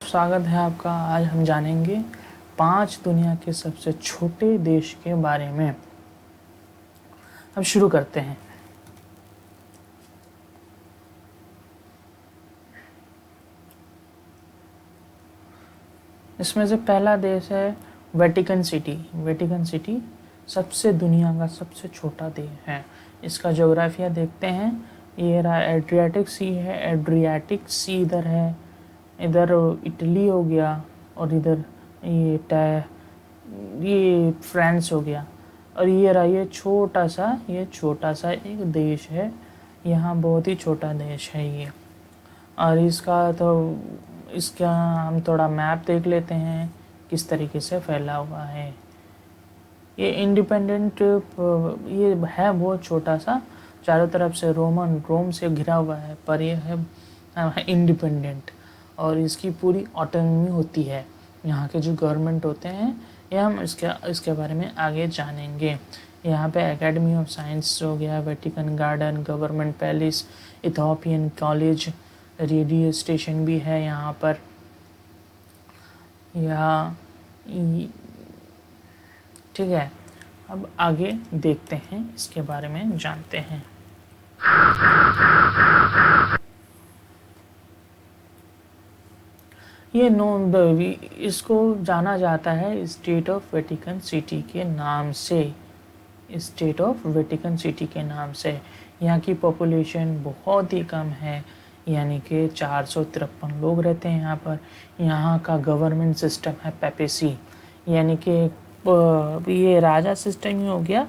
स्वागत है आपका। आज हम जानेंगे 5 दुनिया के सबसे छोटे देश के बारे में। अब शुरू करते हैं। इसमें से पहला देश है वेटिकन सिटी। वेटिकन सिटी सबसे दुनिया का सबसे छोटा देश है। इसका जोग्राफिया देखते हैं। ये रहा एड्रियाटिक सी है। एड्रियाटिक सी इधर है, इधर इटली हो गया और इधर ये फ्रांस हो गया। और ये रहा ये छोटा सा एक देश है। यहाँ बहुत ही छोटा देश है ये। और इसका हम थोड़ा मैप देख लेते हैं किस तरीके से फैला हुआ है। ये इंडिपेंडेंट ये है बहुत छोटा सा, चारों तरफ से रोम से घिरा हुआ है, पर ये है इंडिपेंडेंट और इसकी पूरी ऑटोनॉमी होती है। यहाँ के जो गवर्नमेंट होते हैं ये हम इसके बारे में आगे जानेंगे। यहाँ पे एकेडमी ऑफ साइंस हो गया, Vatican garden, government palace, Ethiopian college, radio station भी है यहाँ पर। ठीक है, अब आगे देखते हैं, इसके बारे में जानते हैं। इसको जाना जाता है स्टेट ऑफ वेटिकन सिटी के नाम से। स्टेट ऑफ वेटिकन सिटी के नाम से। यहाँ की पॉपुलेशन बहुत ही कम है, यानी कि 453 लोग रहते हैं यहाँ पर। यहाँ का गवर्नमेंट सिस्टम है पेपेसी, यानी कि ये राजा सिस्टम ही हो गया,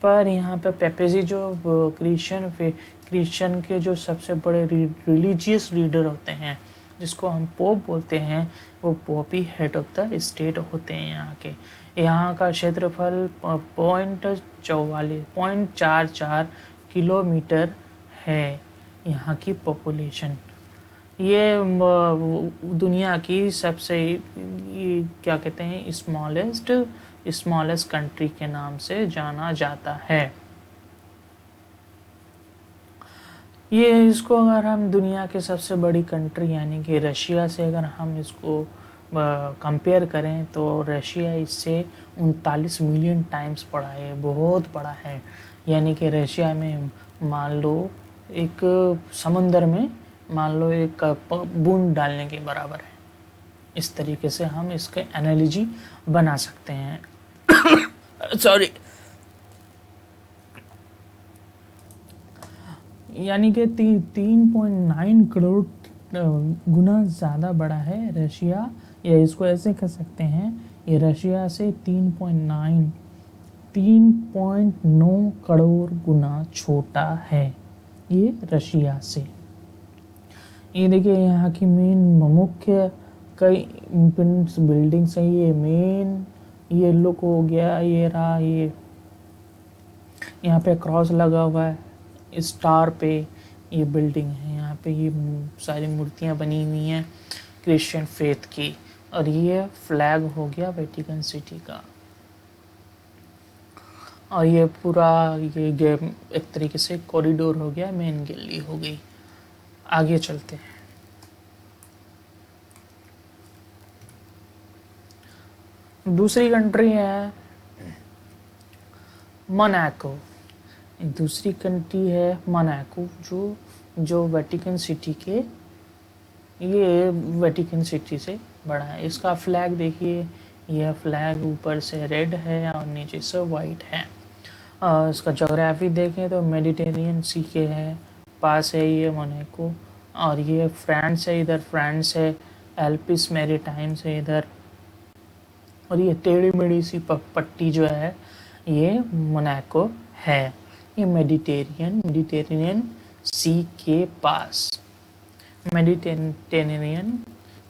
पर यहाँ पे पेपेसी जो क्रिश्चियन के जो सबसे बड़े रिलीजियस लीडर होते हैं, जिसको हम पोप बोलते हैं, वो pope he head of the state होते हैं यहाँ के। यहाँ का क्षेत्रफल 0.44 किलोमीटर है। यहाँ की पॉपुलेशन ये दुनिया की सबसे क्या कहते हैं स्मॉलेस्ट कंट्री के नाम से जाना जाता है। ये इसको अगर हम दुनिया के सबसे बड़ी कंट्री यानी कि रशिया से अगर हम इसको कंपेयर करें तो रशिया इससे 39 मिलियन टाइम्स बड़ा है, बहुत बड़ा है। यानी कि रशिया में मान लो एक समंदर में मान लो एक बूंद डालने के बराबर है। इस तरीके से हम इसके एनालॉजी बना सकते हैं। सॉरी। यानी कि 3.9 करोड़ गुना ज़्यादा बड़ा है रशिया, या इसको ऐसे कह सकते हैं ये रशिया से 3.9 करोड़ गुना छोटा है ये रशिया से। ये देखिए यहाँ की मेन मुख्य कई बिल्डिंग्स हैं। ये मेन ये लुक हो गया, ये रहा, ये यहाँ पे क्रॉस लगा हुआ है स्टार पे, ये बिल्डिंग है। यहाँ पे ये सारी मूर्तियाँ बनी हुई हैं क्रिश्चियन फेथ की। और ये फ्लैग हो गया वेटिकन सिटी का। और ये पूरा ये एक तरीके से कॉरिडोर हो गया, मेन गैलरी हो गई। आगे चलते हैं। दूसरी कंट्री है मोनाको। दूसरी कंट्री है मोनाको जो वेटिकन सिटी के ये वेटिकन सिटी से बड़ा है। इसका फ्लैग देखिए, यह फ्लैग ऊपर से रेड है और नीचे से वाइट है। इसका जोग्राफी देखें तो मेडिटेरियन सी के है पास है ये मोनाको। और ये फ्रांस है, इधर फ्रांस है, एल्पिस मैरीटाइम्स है इधर। और ये टेढ़ी मेढ़ी सी पट्टी जो है ये मोनाको है। ये मेडिटेरेनियन सी के पास, मेडिटेरेनियन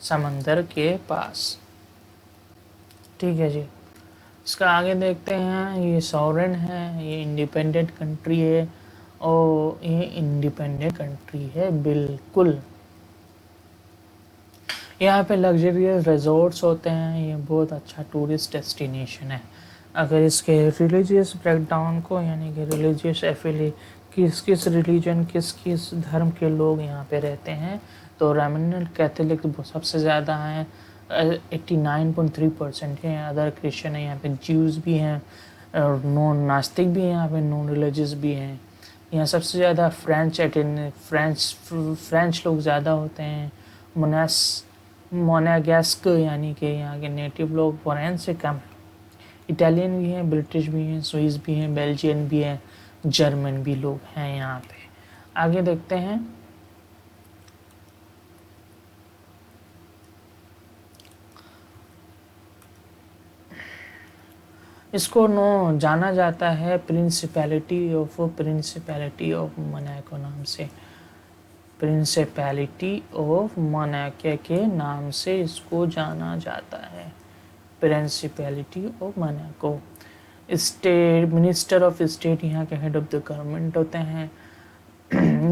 समंदर के पास। ठीक है जी। इसका आगे देखते हैं। ये सॉवरेन है, ये इंडिपेंडेंट कंट्री है और ये इंडिपेंडेंट कंट्री है बिल्कुल। यहाँ पे लग्जरियस रिजॉर्ट्स होते हैं। ये बहुत अच्छा टूरिस्ट डेस्टिनेशन है। अगर इसके रिलीजियस ब्रेकडाउन को यानी कि रिलीजियस एफिली किस रिलीजन किस धर्म के लोग यहाँ पे रहते हैं तो रोमन कैथोलिक सबसे ज़्यादा हैं, 89.3% के। अदर क्रिश्चियन है, यहाँ पे ज्यूज़ भी हैं, नॉन नास्तिक भी हैं, यहाँ पे नॉन रिलीजियस भी हैं। यहाँ सबसे ज़्यादा फ्रेंच लोग ज़्यादा होते हैं। मोनेगेस्क यानी कि यहाँ के नेटिव लोग फॉरेन से कम। इटालियन भी हैं, ब्रिटिश भी हैं, स्विस भी हैं, बेल्जियन भी हैं, जर्मन भी लोग हैं यहाँ पे। आगे देखते हैं। इसको जाना जाता है प्रिंसिपैलिटी ऑफ मोनाको नाम से। प्रिंसिपैलिटी ऑफ मोनाको के नाम से इसको जाना जाता है। Principality of Monaco. State minister of state यहाँ के हेड ऑफ द गवर्नमेंट होते हैं।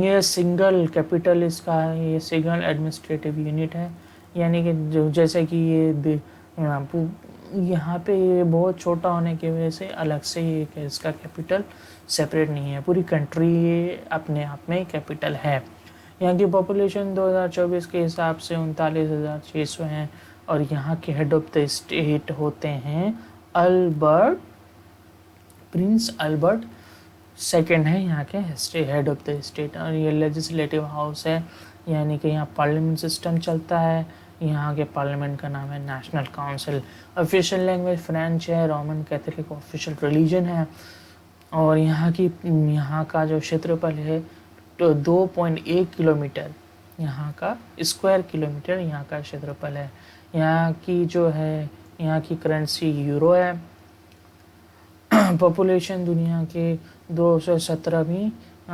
ये सिंगल कैपिटल इसका है, ये सिंगल एडमिनिस्ट्रेटिव यूनिट है, यानी कि जो जैसे कि ये यहाँ पे ये बहुत छोटा होने की वजह से अलग से ये इसका कैपिटल सेपरेट नहीं है। पूरी कंट्री ये अपने आप में कैपिटल है। यहाँ की पॉपुलेशन 2024 के हिसाब से 39,600 हैं और यहाँ के हेड ऑफ द स्टेट होते हैं प्रिंस अल्बर्ट सेकेंड है यहाँ के हेड ऑफ द स्टेट। और ये लेजिस्लेटिव हाउस है, यानी कि यहाँ पार्लियामेंट सिस्टम चलता है। यहाँ के पार्लियामेंट का नाम है national council. Official language French है। रोमन कैथोलिक ऑफिशियल रिलीजन है। और यहाँ का जो क्षेत्रफल है तो 2.1 किलोमीटर यहाँ का स्क्वायर किलोमीटर यहाँ का क्षेत्रफल है। यहाँ की करेंसी यूरो है। पॉपुलेशन दुनिया के 217वीं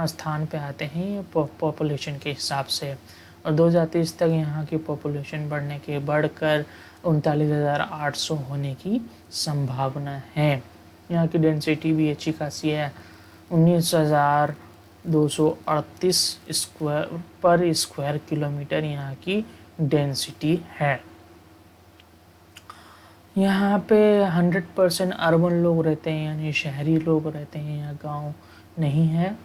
स्थान पे आते हैं पॉपुलेशन के हिसाब से। और 2030 तक यहाँ की पॉपुलेशन बढ़कर 39,800 होने की संभावना है। यहाँ की डेंसिटी भी अच्छी खासी है, 19,238 स्क्वायर किलोमीटर यहाँ की डेंसिटी है। यहाँ पे 100% अर्बन लोग रहते हैं, यानी शहरी लोग रहते हैं, यहाँ गांव नहीं है।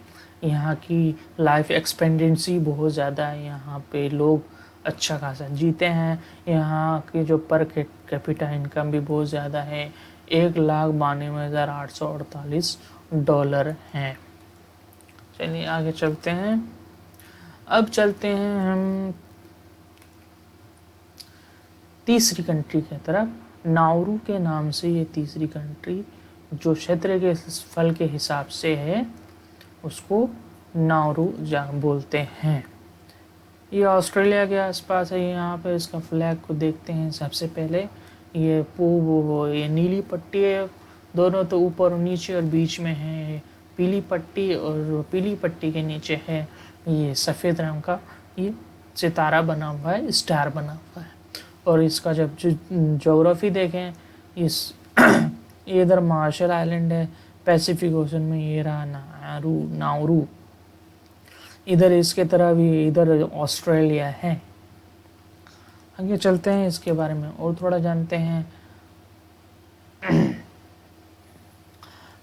यहाँ की लाइफ एक्सपेक्टेंसी बहुत ज़्यादा है, यहाँ पे लोग अच्छा खासा जीते हैं। यहाँ की जो पर कैपिटा इनकम भी बहुत ज़्यादा है, $1,92,848 हैं। चलिए आगे चलते हैं। अब चलते हैं हम तीसरी कंट्री की तरफ। नाउरू के नाम से ये तीसरी कंट्री जो क्षेत्र के फल के हिसाब से है उसको नाउरू बोलते हैं। ये ऑस्ट्रेलिया के आसपास है। यहाँ पे इसका फ्लैग को देखते हैं। सबसे पहले ये नीली पट्टी है, दोनों तो ऊपर और नीचे, और बीच में है पीली पट्टी, और पीली पट्टी के नीचे है ये सफ़ेद रंग का ये सितारा बना हुआ है, स्टार बना हुआ है। और इसका जब ज्योग्राफी देखें, इस इधर मार्शल आइलैंड है पैसिफिक ओशन में, ये रहा नाउरू। इधर इसके तरफ भी इधर ऑस्ट्रेलिया है। आगे चलते हैं, इसके बारे में और थोड़ा जानते हैं।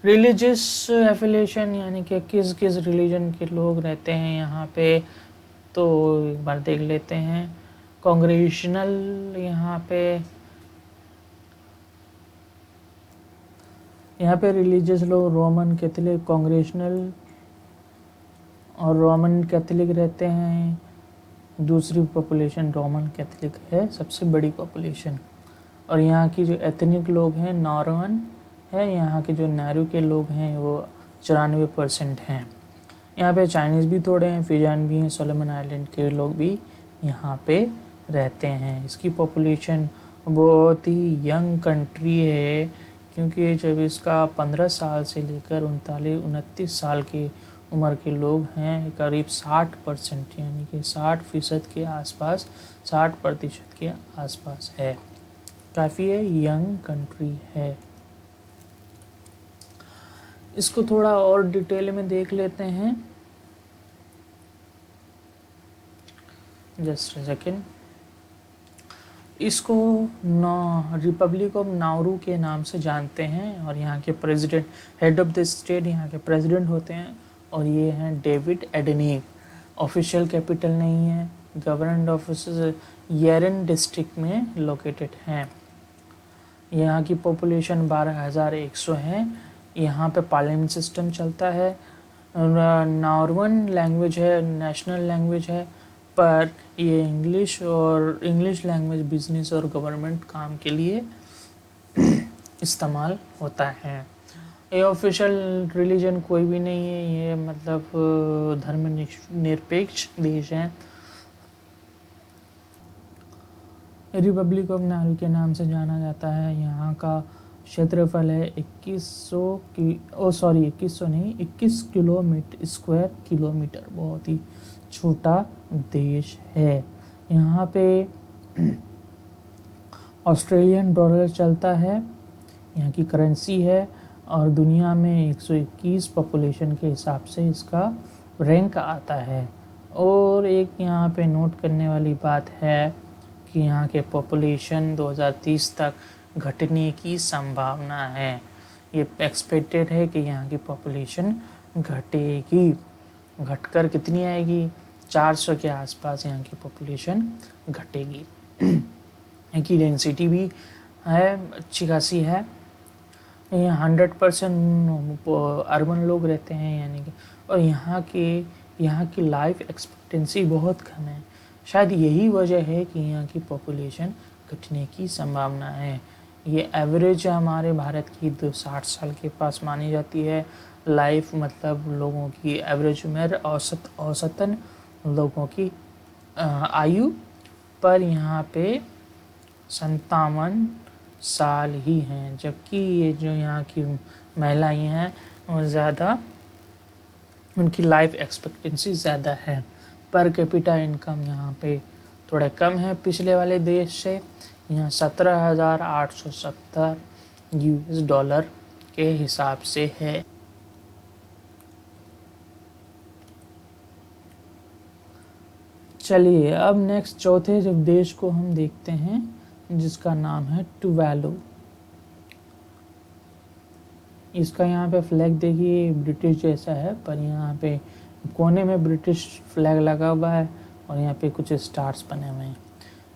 रिलीजियस एफिलिएशन, यानी कि किस किस रिलीजन के लोग रहते हैं यहाँ पे, तो एक बार देख लेते हैं। कांग्रेशनल, यहाँ पे रिलीजियस लोग रोमन कैथोलिक, कांग्रेशनल और रोमन कैथोलिक रहते हैं। दूसरी पॉपुलेशन रोमन कैथोलिक है, सबसे बड़ी पॉपुलेशन। और यहाँ की जो एथनिक लोग हैं नॉर्मन है। यहाँ के जो नारू के लोग हैं वो 94% हैं। यहाँ पे चाइनीज़ भी थोड़े हैं, फिजान भी हैं, सोलोमन आइलैंड के लोग भी यहाँ पे रहते हैं। इसकी पॉपुलेशन बहुत ही यंग कंट्री है, क्योंकि जब इसका 15 साल से लेकर 29 साल की उम्र के लोग हैं, करीब 60%, यानी कि 60% के आसपास, 60% के आसपास है। काफ़ी है, यंग कंट्री है। इसको थोड़ा और डिटेल में देख लेते हैं। Just a second. इसको रिपब्लिक ऑफ नाउरू के नाम से जानते हैं। और यहाँ के president, head of the state यहाँ के प्रेसिडेंट होते हैं, और ये हैं डेविड एडनिक। ऑफिशियल कैपिटल नहीं है, गवर्नमेंट ऑफिस येरेन डिस्ट्रिक्ट में लोकेटेड हैं। यहाँ की पॉपुलेशन 12,100 है। यहाँ पे पार्लियामेंट सिस्टम चलता है। नॉर्मन लैंग्वेज है, नेशनल लैंग्वेज है, पर ये इंग्लिश लैंग्वेज बिजनेस और गवर्नमेंट काम के लिए इस्तेमाल होता है। ये ऑफिशियल रिलीजन कोई भी नहीं है, ये मतलब धर्मनिरपेक्ष देश है। रिपब्लिक ऑफ नारू के नाम से जाना जाता है। यहाँ का क्षेत्रफल है 21 किलोमीटर स्क्वायर किलोमीटर, बहुत ही छोटा देश है। यहाँ पे ऑस्ट्रेलियन डॉलर चलता है, यहाँ की करेंसी है, और दुनिया में 121 पॉपुलेशन के हिसाब से इसका रैंक आता है। और एक यहाँ पे नोट करने वाली बात है कि यहाँ के पॉपुलेशन 2030 तक घटने की संभावना है। ये एक्सपेक्टेड है कि यहाँ की पॉपुलेशन घटेगी। घटकर कितनी आएगी? 400 के आसपास यहाँ की पॉपुलेशन घटेगी। यहाँ की डेंसिटी भी है, अच्छी खासी है। यहाँ 100% अर्बन लोग रहते हैं, यानी कि, और यहाँ की लाइफ एक्सपेक्टेंसी बहुत कम है। शायद यही वजह है कि यहाँ की पॉपुलेशन घटने की संभावना है। ये एवरेज हमारे भारत की 60 साल के पास मानी जाती है लाइफ, मतलब लोगों की एवरेज उम्र, औसतन लोगों की आयु, पर यहाँ पे 57 साल ही हैं। जबकि ये जो यहाँ की महिलाएं हैं वो ज़्यादा, उनकी लाइफ एक्सपेक्टेंसी ज़्यादा है। पर कैपिटा इनकम यहाँ पे थोड़ा कम है पिछले वाले देश से। यहाँ 17,870 US डॉलर के हिसाब से है। चलिए अब नेक्स्ट चौथे जब देश को हम देखते हैं, जिसका नाम है टुवालू। इसका यहाँ पे फ्लैग देखिए ब्रिटिश जैसा है, पर यहाँ पे कोने में ब्रिटिश फ्लैग लगा हुआ है और यहाँ पे कुछ स्टार्स बने हुए हैं।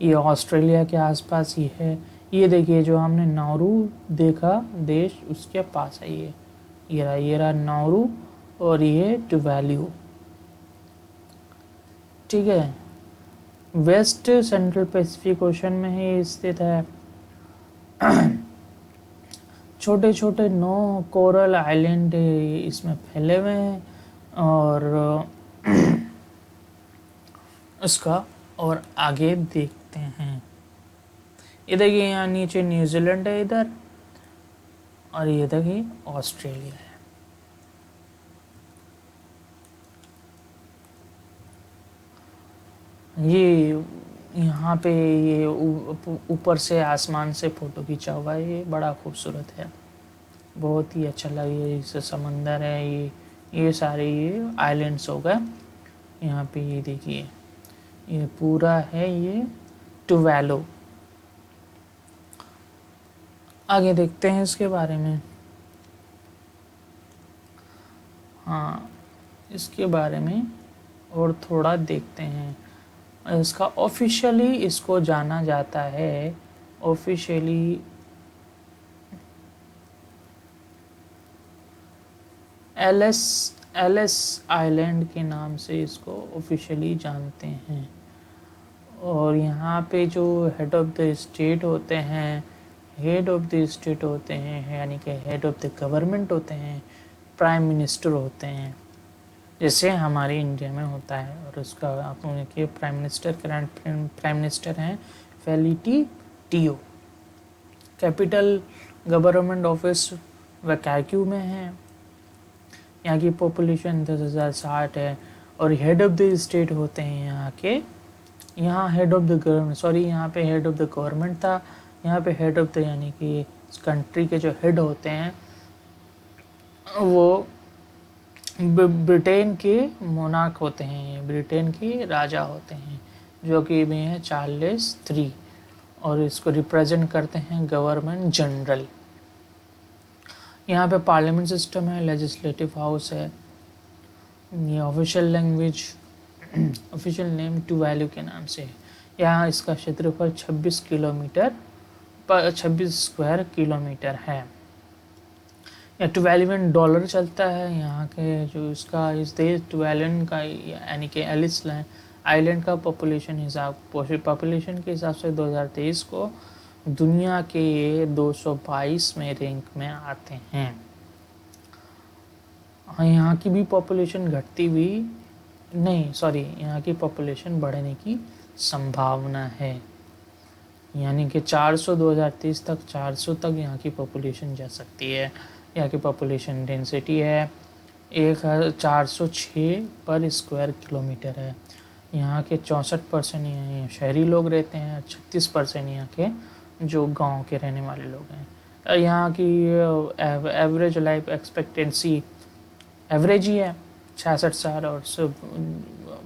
ये ऑस्ट्रेलिया के आसपास ही है। ये देखिए जो हमने नाउरू देखा देश, उसके पास है ये रहा नाउरू, और ये टुवालू, ठीक है। वेस्ट सेंट्रल पैसिफिक ओशन में ही स्थित है। छोटे छोटे 9 कोरल आइलैंड इसमें फैले हुए हैं। और इसका और आगे देखते हैं। ये देखिए यहाँ नीचे न्यूजीलैंड है इधर, और ये देखिए ऑस्ट्रेलिया है। ये यहाँ पे ये ऊपर से आसमान से फ़ोटो खींचा हुआ है, ये बड़ा खूबसूरत है, बहुत ही अच्छा लगे। इस समंदर है, ये सारे ये आइलैंड्स हो गए। यहाँ पे ये देखिए ये पूरा है ये टुवालू। आगे देखते हैं इसके बारे में। हाँ, इसके बारे में और थोड़ा देखते हैं। इसका ऑफिशियली इसको जाना जाता है, ऑफिशियली एलिस आइलैंड के नाम से इसको ऑफिशियली जानते हैं। और यहाँ पे जो हेड ऑफ द स्टेट होते हैं, यानी कि हेड ऑफ द गवर्नमेंट होते हैं, प्राइम मिनिस्टर होते हैं, जैसे हमारे इंडिया में होता है। और उसका आप लोगों के prime minister, current prime minister हैं फेलिटी टीओ। कैपिटल गवर्नमेंट ऑफिस वैकाक्यू में है। यहाँ की पॉपुलेशन 10,060 है। और हेड ऑफ द स्टेट होते हैं यहाँ के, यहाँ head of the government, sorry यहाँ पे हेड ऑफ द गवर्नमेंट था, यहाँ पे हेड ऑफ द, यानी कि इस कंट्री के जो हेड होते हैं वो ब्रिटेन के मोनार्क होते हैं, ब्रिटेन के राजा होते हैं, जो कि भी हैं चार्ल्स III, और इसको रिप्रेजेंट करते हैं गवर्नमेंट जनरल। यहाँ पे पार्लियामेंट सिस्टम है, लेजिस्लेटिव हाउस है। ये ऑफिशियल लैंग्वेज ऑफिशियल नेम टुवालू के नाम से। यहाँ इसका क्षेत्रफल 26 स्क्वायर किलोमीटर है। या टुवालुन डॉलर चलता है यहाँ के जो इसका इस देश टुवालुन का यानी कि एलिस आइलैंड का पॉपुलेशन के हिसाब से 2023 को दुनिया के 222 रैंक में आते हैं। यहाँ की भी पॉपुलेशन घटती हुई नहीं, सॉरी, यहाँ की पॉपुलेशन बढ़ने की संभावना है, यानी कि 400 2030 तक 400 तक यहाँ की पॉपुलेशन जा सकती है। यहाँ की पॉपुलेशन डेंसिटी है 1406 पर स्क्वायर किलोमीटर है। यहाँ के 64% यहाँ शहरी लोग रहते हैं, 36% यहाँ के जो गांव के रहने वाले लोग हैं। यहाँ की एवरेज लाइफ एक्सपेक्टेंसी एवरेज ही है 66 साल और सब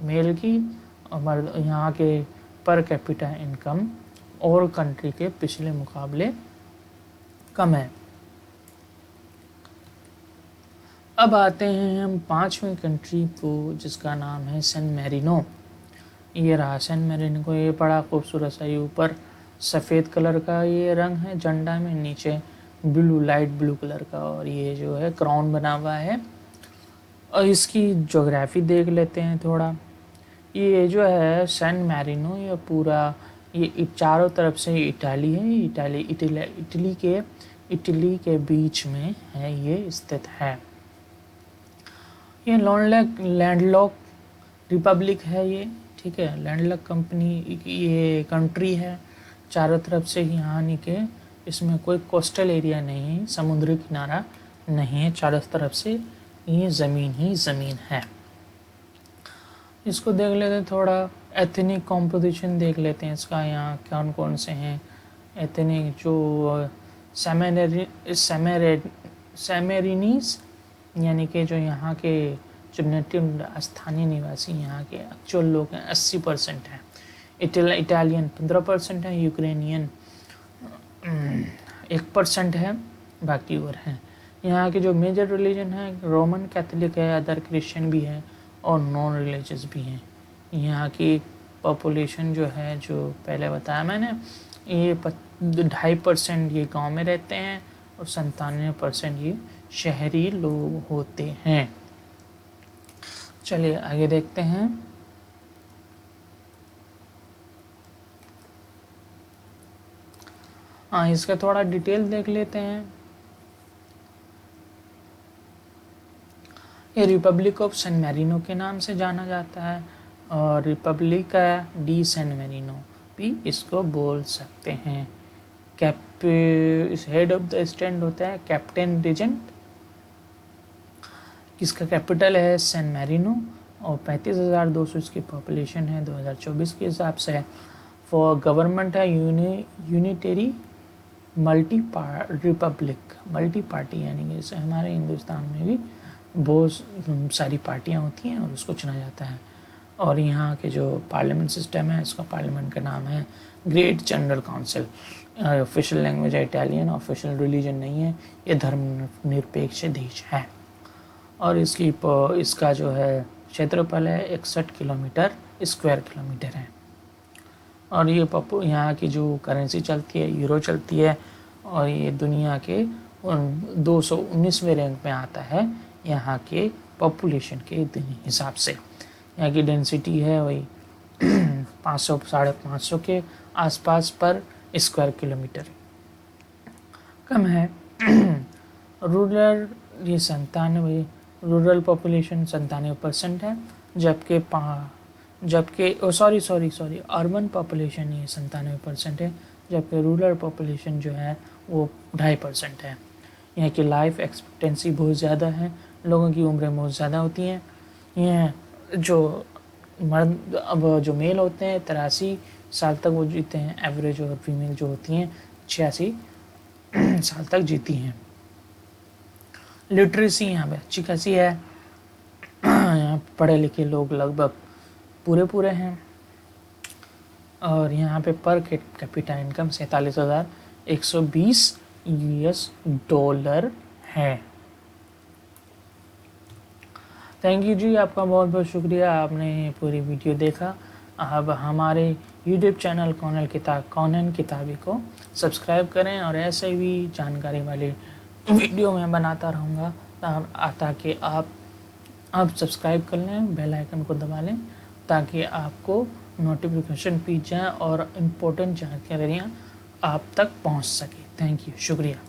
मेल की। और यहाँ के पर कैपिटा इनकम और कंट्री के पिछले मुकाबले कम है। अब आते हैं हम 5वीं कंट्री को जिसका नाम है सैन मैरिनो। ये रहा सैन मैरिनो। ये बड़ा खूबसूरत सा, ये ऊपर सफ़ेद कलर का ये रंग है झंडा में, नीचे ब्लू लाइट ब्लू कलर का, और ये जो है क्राउन बना हुआ है। और इसकी ज्योग्राफी देख लेते हैं थोड़ा। ये जो है सैन मैरिनो, ये पूरा ये चारों तरफ से इटाली है। इटली के बीच में है ये स्थित है। ये लैंडलॉक रिपब्लिक है ये, ठीक है, लैंडलॉक ये कंट्री है। चारों तरफ से यहाँ के इसमें कोई कोस्टल एरिया नहीं है, समुद्री किनारा नहीं है, चारों तरफ से ये ज़मीन ही ज़मीन है। इसको देख लेते हैं थोड़ा, एथनिक कॉम्पोजिशन देख लेते हैं इसका। यहाँ कौन कौन से हैं एथनिक, जो सैमेरिनीज यानी कि जो यहाँ के जो नेटिव स्थानीय निवासी यहाँ के एक्चुअल लोग हैं 80% हैं। इटालियन 15% है, यूक्रेनियन 1% है, बाकी और हैं। यहाँ के जो मेजर रिलीजन है रोमन कैथोलिक है, अदर क्रिश्चियन भी है और नॉन रिलीजियस भी हैं। यहाँ की पॉपुलेशन जो है, जो पहले बताया मैंने, ये 2.5% ये गांव में रहते हैं और 97% ये शहरी लोग होते हैं। चलिए आगे देखते हैं। इसका थोड़ा डिटेल देख लेते हैं। ये रिपब्लिक ऑफ सैन मैरिनो के नाम से जाना जाता है और रिपब्लिका डी सैन मैरिनो भी इसको बोल सकते हैं। इस हेड ऑफ द स्टैंड होता है कैप्टन रीजेंट। इसका कैपिटल है सैन मैरिनो और 35,200 इसकी पॉपुलेशन है 2024 के हिसाब से। फॉर गवर्नमेंट है यूनिटरी मल्टी पार्टी, यानी कि जैसे हमारे हिंदुस्तान में भी बहुत सारी पार्टियां होती हैं और उसको चुना जाता है। और यहाँ के जो पार्लियामेंट सिस्टम है, इसका पार्लियामेंट का नाम है great general council. Official language है इटालियन, ऑफिशियल रिलीजन नहीं है, ये धर्मनिरपेक्ष देश है। और इसका जो है क्षेत्रफल है 61 स्क्वायर किलोमीटर है। और ये यहाँ की जो करेंसी चलती है यूरो चलती है और ये दुनिया के 219वें रैंक में आता है यहाँ के पॉपुलेशन के हिसाब से। यहाँ की डेंसिटी है वही 500-550 के आसपास पर स्क्वायर किलोमीटर, कम है। रूरल रूरल पॉपुलेशन 97% है, जबकि अर्बन पॉपुलेशन ये 97% है, जबकि रूरल पॉपुलेशन जो है वो 2.5% है। यहाँ की लाइफ एक्सपेक्टेंसी बहुत ज़्यादा है, लोगों की उम्रें बहुत ज़्यादा होती हैं। यहाँ जो मर्द अब जो मेल होते हैं 83 साल तक वो जीते हैं एवरेज, और फीमेल जो होती हैं 86 साल तक जीती हैं। लिटरेसी यहाँ पे अच्छी खासी है, यहाँ पढ़े लिखे लोग लगभग पूरे हैं। और यहाँ पे per capita income 47,120 US dollar है। थैंक यू जी, आपका बहुत बहुत शुक्रिया, आपने पूरी वीडियो देखा। अब हमारे यूट्यूब चैनल कौनन किताबी को सब्सक्राइब करें और ऐसे भी जानकारी वाली वीडियो मैं बनाता रहूँगा, ताकि आप सब्सक्राइब कर लें, बेल आइकन को दबा लें, ताकि आपको नोटिफिकेशन पीछे जाए और इम्पोर्टेंट जानकारियाँ आप तक पहुंच सके। थैंक यू, शुक्रिया।